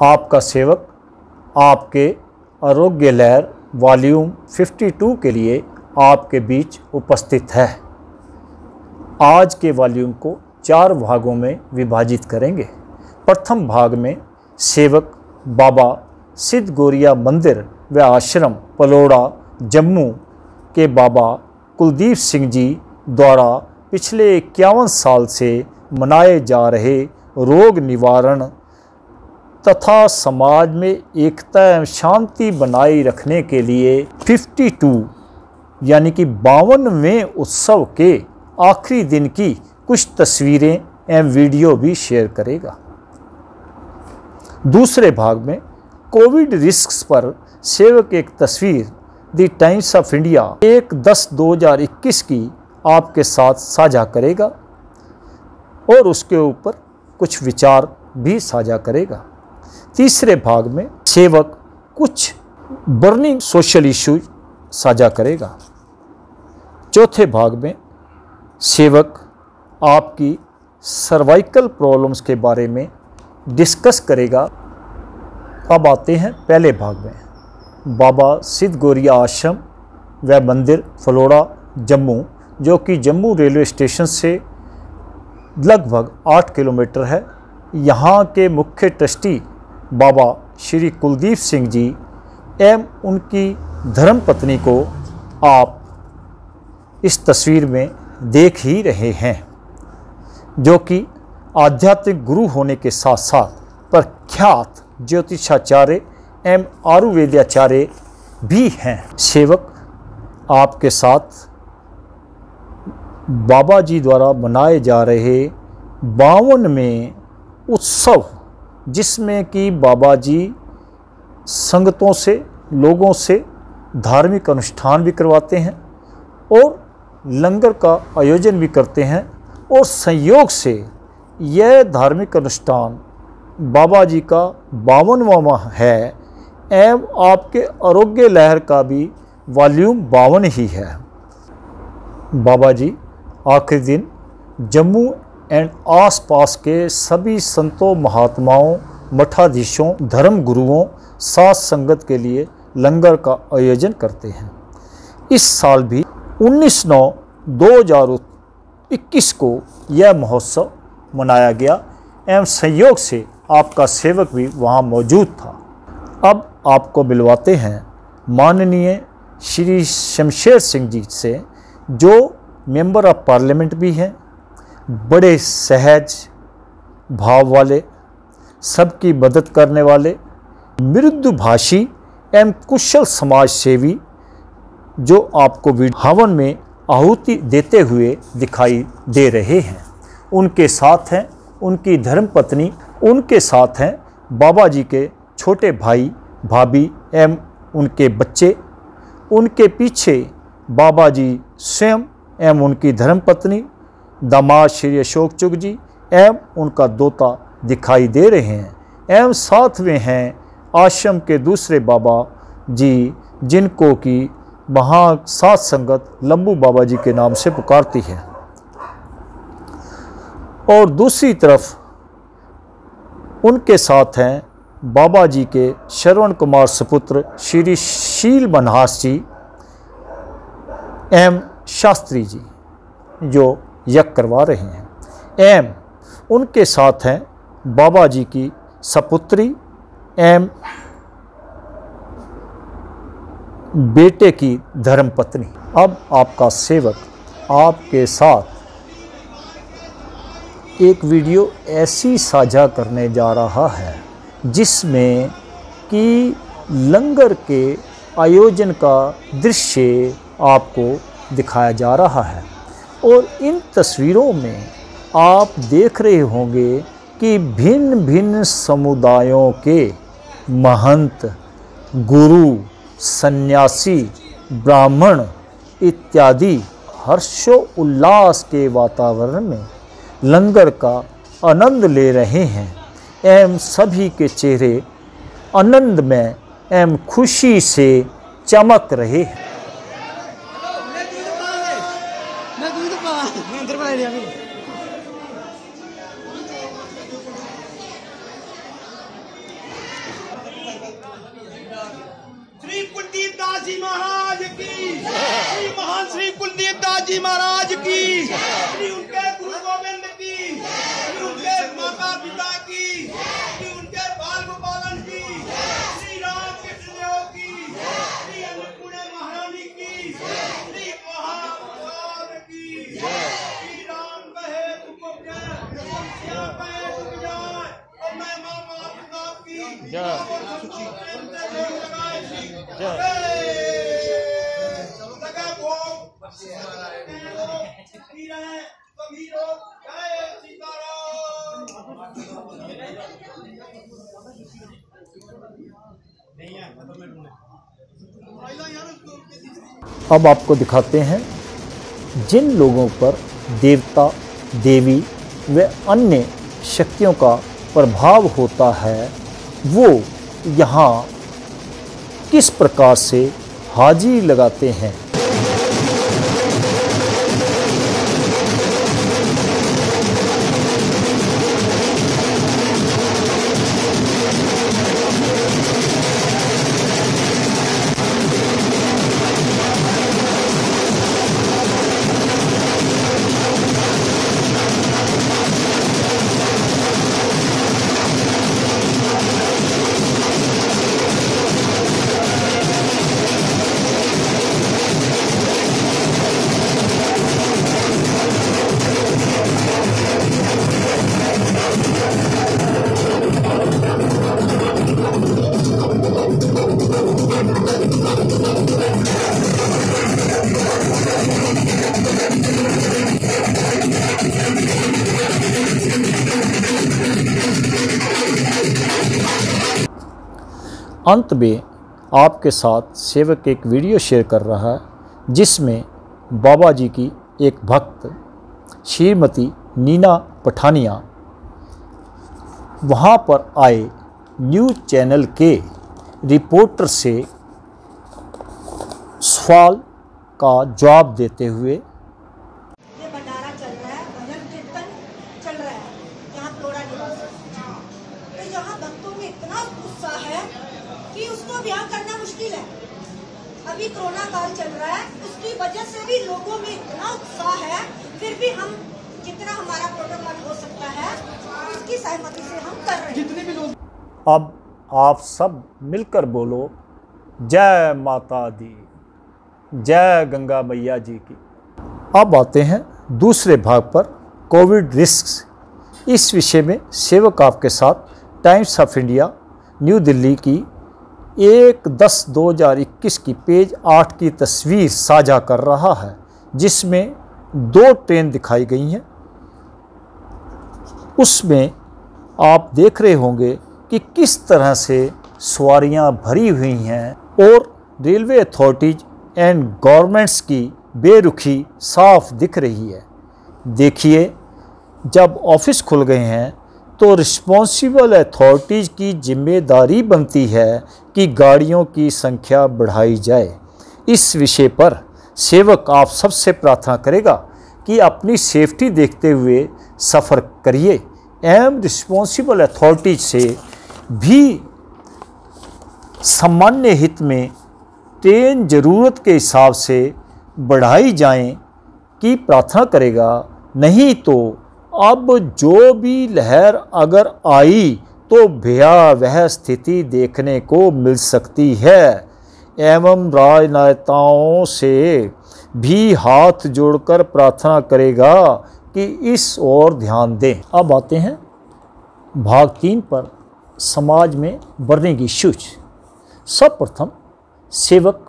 आपका सेवक आपके आरोग्य लहर वॉल्यूम 52 के लिए आपके बीच उपस्थित है। आज के वॉल्यूम को 4 भागों में विभाजित करेंगे। प्रथम भाग में सेवक बाबा सिद्ध गौरिया मंदिर व आश्रम पलोड़ा जम्मू के बाबा कुलदीप सिंह जी द्वारा पिछले 51 साल से मनाए जा रहे रोग निवारण तथा समाज में एकता एवं शांति बनाए रखने के लिए 52 यानी कि 52वें उत्सव के आखिरी दिन की कुछ तस्वीरें एवं वीडियो भी शेयर करेगा। दूसरे भाग में कोविड रिस्क्स पर सेवक एक तस्वीर द टाइम्स ऑफ इंडिया 1/10/2021 की आपके साथ साझा करेगा और उसके ऊपर कुछ विचार भी साझा करेगा। तीसरे भाग में सेवक कुछ बर्निंग सोशल इश्यूज साझा करेगा। चौथे भाग में सेवक आपकी सर्वाइकल प्रॉब्लम्स के बारे में डिस्कस करेगा। अब आते हैं पहले भाग में। बाबा सिद्ध गौरिया आश्रम व मंदिर फलोड़ा जम्मू, जो कि जम्मू रेलवे स्टेशन से लगभग 8 किलोमीटर है। यहाँ के मुख्य ट्रस्टी बाबा श्री कुलदीप सिंह जी एवं उनकी धर्मपत्नी को आप इस तस्वीर में देख ही रहे हैं, जो कि आध्यात्मिक गुरु होने के साथ साथ प्रख्यात ज्योतिषाचार्य एवं आयुर्वेदाचार्य भी हैं। सेवक आपके साथ बाबा जी द्वारा मनाए जा रहे 52वें उत्सव, जिसमें कि बाबा जी संगतों से, लोगों से धार्मिक अनुष्ठान भी करवाते हैं और लंगर का आयोजन भी करते हैं, और संयोग से यह धार्मिक अनुष्ठान बाबा जी का 52वां है एवं आपके आरोग्य लहर का भी वॉल्यूम 52 ही है। बाबा जी आखिरी दिन जम्मू एंड आसपास के सभी संतों, महात्माओं, मठाधीशों, धर्म गुरुओं, साथ संगत के लिए लंगर का आयोजन करते हैं। इस साल भी 19/9/2021 को यह महोत्सव मनाया गया एवं संयोग से आपका सेवक भी वहां मौजूद था। अब आपको मिलवाते हैं माननीय श्री शमशेर सिंह जी से, जो मेंबर ऑफ पार्लियामेंट भी हैं, बड़े सहज भाव वाले, सबकी मदद करने वाले, मृदुभाषी एवं कुशल समाज सेवी, जो आपको हवन में आहुति देते हुए दिखाई दे रहे हैं। उनके साथ हैं उनकी धर्मपत्नी, उनके साथ हैं बाबा जी के छोटे भाई भाभी एवं उनके बच्चे, उनके पीछे बाबा जी स्वयं एवं उनकी धर्मपत्नी, दामाद श्री अशोक चुग जी एवं उनका दोता दिखाई दे रहे हैं, एवं साथ में हैं आश्रम के दूसरे बाबा जी, जिनको कि वहाँ साथ संगत लंबू बाबा जी के नाम से पुकारती है। और दूसरी तरफ उनके साथ हैं बाबा जी के श्रवण कुमार सुपुत्र श्री शील मनहास जी एवं शास्त्री जी, जो यज्ञ करवा रहे हैं, एवं उनके साथ हैं बाबा जी की सपुत्री एवं बेटे की धर्मपत्नी। अब आपका सेवक आपके साथ एक वीडियो ऐसी साझा करने जा रहा है, जिसमें कि लंगर के आयोजन का दृश्य आपको दिखाया जा रहा है। और इन तस्वीरों में आप देख रहे होंगे कि भिन्न भिन्न समुदायों के महंत, गुरु, सन्यासी, ब्राह्मण इत्यादि हर्षोल्लास के वातावरण में लंगर का आनंद ले रहे हैं एवं सभी के चेहरे आनंद में एवं खुशी से चमक रहे हैं। रविदास जी महाराज की, श्री महान श्री कुलदीप दास जी महाराज की, श्री उनके गुरु गोविंद की, श्री उनके माता पिता की, श्री उनके बाल गोपालन की, श्री राम कृष्ण देव की, श्री अन्नपूर्णा महारानी की, श्री महाभारत की, श्री राम कहे तुमको प्यार, श्याम कहे तुम जाए, और मैं मामा पिता की अब आपको दिखाते हैं जिन लोगों पर देवता देवी व अन्य शक्तियों का प्रभाव होता है वो यहाँ किस प्रकार से हाजिरी लगाते हैं। अंत में आपके साथ सेवक एक वीडियो शेयर कर रहा है जिसमें बाबा जी की एक भक्त श्रीमती नीना पठानिया वहाँ पर आए न्यूज़ चैनल के रिपोर्टर से सवाल का जवाब देते हुए ये भंडारा चल रहा है, भजन कीर्तन चल रहा है यहाँ फ्लोरा निवास। तो यहाँ भक्तों में इतना उत्साह है कि उसको ब्याह करना मुश्किल है। अभी कोरोना काल चल रहा है, उसकी वजह से भी लोगों में इतना उत्साह है, फिर भी हम जितना हमारा प्रोटोकॉल हो सकता है उसकी सहमति से हम कर रहे हैं। जितने भी लोग अब आप सब मिलकर बोलो जय माता दी, जय गंगा मैया जी की। अब आते हैं दूसरे भाग पर कोविड रिस्क। इस विषय में सेवक आपके साथ times of India new Delhi की 1/10/2021 की पेज 8 की तस्वीर साझा कर रहा है जिसमें 2 ट्रेन दिखाई गई हैं। उसमें आप देख रहे होंगे कि किस तरह से सवारियां भरी हुई हैं और रेलवे अथॉरिटीज एंड गवर्नमेंट्स की बेरुखी साफ दिख रही है। देखिए, जब ऑफिस खुल गए हैं तो रिस्पॉन्सिबल अथॉरिटीज़ की जिम्मेदारी बनती है कि गाड़ियों की संख्या बढ़ाई जाए। इस विषय पर सेवक आप सबसे प्रार्थना करेगा कि अपनी सेफ्टी देखते हुए सफ़र करिए एवं रिस्पॉन्सिबल अथॉरिटीज से भी सामान्य हित में ट्रेन ज़रूरत के हिसाब से बढ़ाई जाएं की प्रार्थना करेगा। नहीं तो अब जो भी लहर अगर आई तो भयावह स्थिति देखने को मिल सकती है एवं राजनेताओं से भी हाथ जोड़कर प्रार्थना करेगा कि इस ओर ध्यान दें। अब आते हैं भाग 3 पर समाज में बर्निंग इश्यूज। सर्वप्रथम सेवक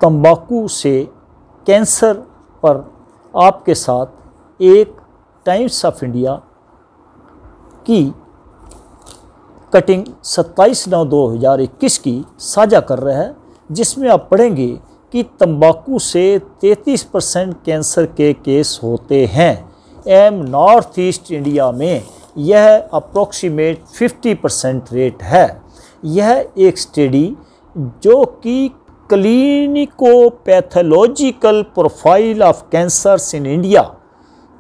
तंबाकू से कैंसर पर आपके साथ एक टाइम्स ऑफ इंडिया की कटिंग 27/9/2021 की साझा कर रहा है जिसमें आप पढ़ेंगे कि तंबाकू से 33% कैंसर के केस होते हैं एवं नॉर्थ ईस्ट इंडिया में यह अप्रोक्सीमेट 50% रेट है। यह एक स्टडी जो कि clinicopathological profile of cancers in India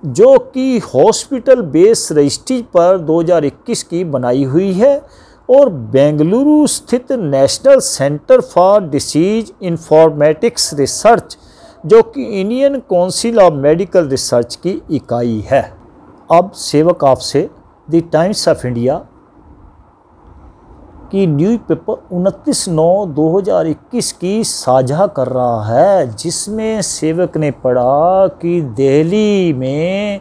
जो कि हॉस्पिटल बेस रजिस्ट्री पर 2021 की बनाई हुई है और बेंगलुरु स्थित national centre for disease informatics research, जो कि Indian council of medical research की इकाई है। अब सेवक आपसे द टाइम्स ऑफ इंडिया की न्यूज़पेपर 29/9/2021 की साझा कर रहा है, जिसमें सेवक ने पढ़ा कि दिल्ली में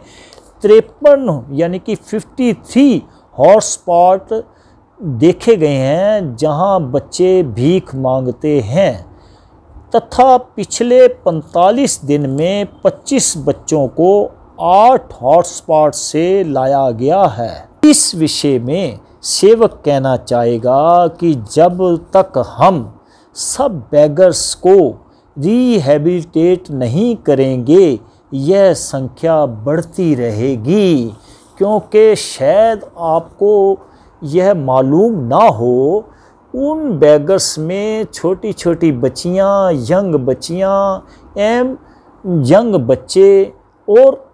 53 यानी कि 53 हॉटस्पॉट देखे गए हैं जहां बच्चे भीख मांगते हैं, तथा पिछले 45 दिन में 25 बच्चों को 8 हॉटस्पॉट से लाया गया है। इस विषय में सेवक कहना चाहेगा कि जब तक हम सब बेगर्स को रिहेबिलिटेट नहीं करेंगे, यह संख्या बढ़ती रहेगी, क्योंकि शायद आपको यह मालूम ना हो, उन बेगर्स में छोटी छोटी बच्चियां, यंग बच्चियां यंग बच्चे और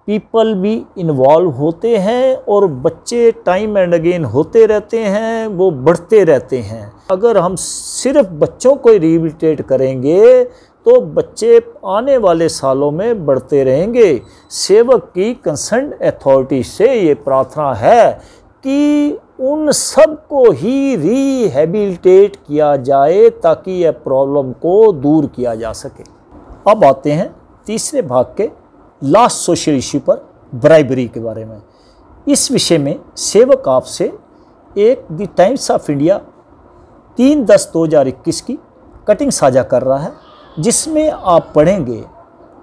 पीपल भी इन्वॉल्व होते हैं, और बच्चे टाइम एंड अगेन होते रहते हैं, वो बढ़ते रहते हैं। अगर हम सिर्फ बच्चों को रिहेबिलिटेट करेंगे तो बच्चे आने वाले सालों में बढ़ते रहेंगे। सेवक की कंसर्न अथॉरिटी से ये प्रार्थना है कि उन सब को ही रिहेबिलिटेट किया जाए ताकि यह प्रॉब्लम को दूर किया जा सके। अब आते हैं तीसरे भाग के लास्ट सोशल इश्यू पर, ब्राइबरी के बारे में। इस विषय में सेवक आपसे एक द टाइम्स ऑफ इंडिया 3/10/2021 की कटिंग साझा कर रहा है, जिसमें आप पढ़ेंगे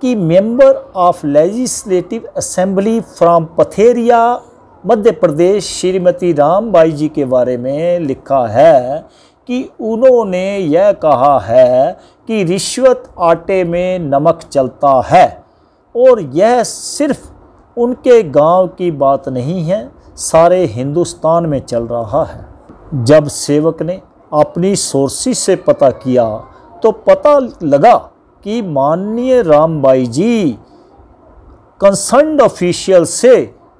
कि member of legislative assembly from Patharia Madhya Pradesh Shrimati Rambai ji के बारे में लिखा है कि उन्होंने यह कहा है कि रिश्वत आटे में नमक चलता है, और यह सिर्फ उनके गांव की बात नहीं है, सारे हिंदुस्तान में चल रहा है। जब सेवक ने अपनी सोर्सेस से पता किया तो पता लगा कि माननीय रामबाई जी कंसर्न्ड ऑफिशियल से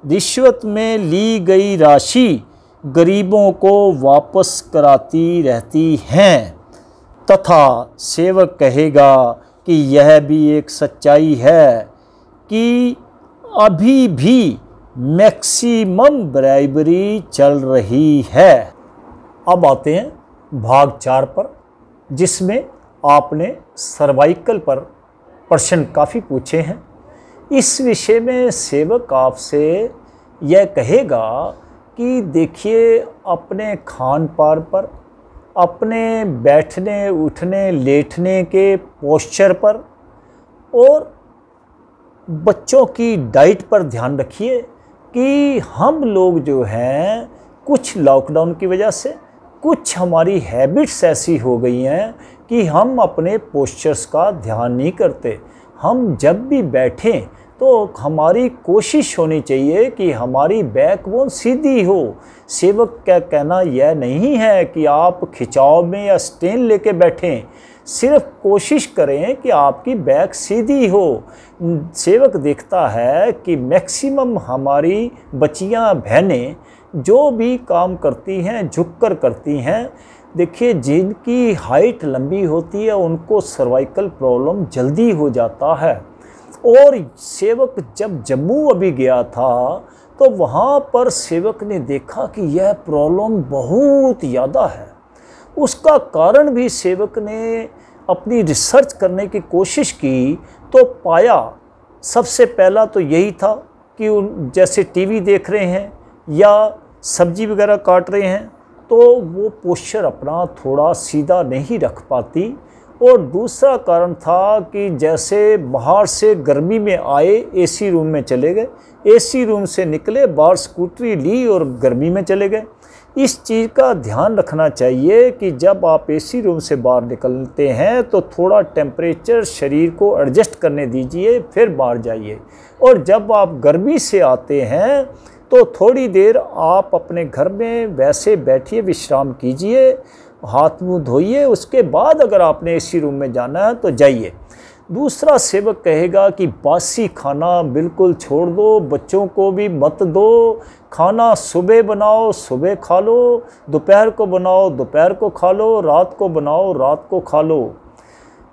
रिश्वत में ली गई राशि गरीबों को वापस कराती रहती हैं, तथा सेवक कहेगा कि यह भी एक सच्चाई है कि अभी भी मैक्सिमम ब्राइबरी चल रही है। अब आते हैं भाग 4 पर, जिसमें आपने सर्वाइकल पर प्रश्न काफ़ी पूछे हैं। इस विषय में सेवक आपसे यह कहेगा कि देखिए, अपने खान पान पर, अपने बैठने उठने लेटने के पोस्चर पर और बच्चों की डाइट पर ध्यान रखिए कि हम लोग जो हैं कुछ लॉकडाउन की वजह से, कुछ हमारी हैबिट्स ऐसी हो गई हैं कि हम अपने पोस्चर्स का ध्यान नहीं करते। हम जब भी बैठें तो हमारी कोशिश होनी चाहिए कि हमारी बैकबोन सीधी हो। सेवक का कहना यह नहीं है कि आप खिंचाव में या स्टेन लेके बैठें, सिर्फ कोशिश करें कि आपकी बैक सीधी हो। सेवक देखता है कि मैक्सिमम हमारी बच्चियां बहनें जो भी काम करती हैं झुककर करती हैं। देखिए, जिनकी हाइट लंबी होती है उनको सर्वाइकल प्रॉब्लम जल्दी हो जाता है। और सेवक जब जम्मू अभी गया था तो वहाँ पर सेवक ने देखा कि यह प्रॉब्लम बहुत ज़्यादा है। उसका कारण भी सेवक ने अपनी रिसर्च करने की कोशिश की तो पाया, सबसे पहला तो यही था कि जैसे टीवी देख रहे हैं या सब्जी वगैरह काट रहे हैं तो वो पोस्चर अपना थोड़ा सीधा नहीं रख पाती। और दूसरा कारण था कि जैसे बाहर से गर्मी में आए एसी रूम में चले गए, एसी रूम से निकले बाहर स्कूटरी ली और गर्मी में चले गए। इस चीज़ का ध्यान रखना चाहिए कि जब आप एसी रूम से बाहर निकलते हैं तो थोड़ा टेम्परेचर शरीर को एडजस्ट करने दीजिए, फिर बाहर जाइए। और जब आप गर्मी से आते हैं तो थोड़ी देर आप अपने घर में वैसे बैठिए, विश्राम कीजिए, हाथ मुंह धोइए, उसके बाद अगर आपने एसी रूम में जाना है तो जाइए। दूसरा सेवक कहेगा कि बासी खाना बिल्कुल छोड़ दो, बच्चों को भी मत दो, खाना सुबह बनाओ सुबह खा लो, दोपहर को बनाओ दोपहर को खा लो, रात को बनाओ रात को खा लो।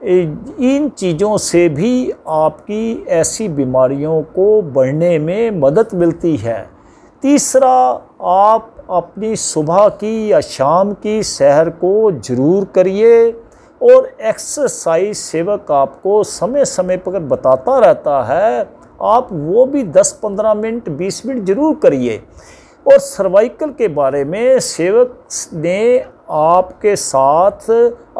इन चीज़ों से भी आपकी ऐसी बीमारियों को बढ़ने में मदद मिलती है। तीसरा, आप अपनी सुबह की या शाम की सैर को ज़रूर करिए और एक्सरसाइज सेवक आपको समय समय पर बताता रहता है, आप वो भी 10-15 मिनट 20 मिनट ज़रूर करिए। और सर्वाइकल के बारे में सेवक ने आपके साथ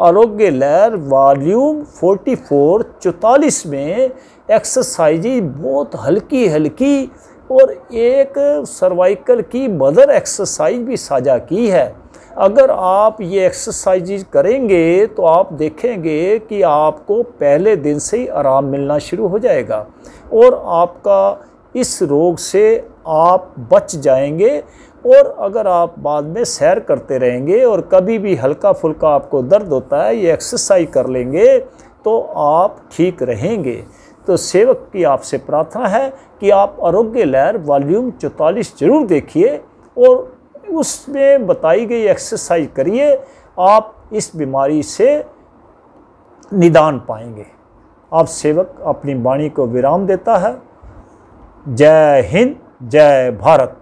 आरोग्य लहर वॉल्यूम 44 में एक्सरसाइज बहुत हल्की हल्की और एक सर्वाइकल की मदर एक्सरसाइज भी साझा की है। अगर आप ये एक्सरसाइज करेंगे तो आप देखेंगे कि आपको पहले दिन से ही आराम मिलना शुरू हो जाएगा और आपका इस रोग से आप बच जाएंगे। और अगर आप बाद में सैर करते रहेंगे और कभी भी हल्का फुल्का आपको दर्द होता है, ये एक्सरसाइज कर लेंगे तो आप ठीक रहेंगे। तो सेवक की आपसे प्रार्थना है कि आप आरोग्य लहर वॉल्यूम 44 जरूर देखिए और उसमें बताई गई एक्सरसाइज करिए, आप इस बीमारी से निदान पाएंगे। आप सेवक अपनी वाणी को विराम देता है। जय हिंद, जय भारत।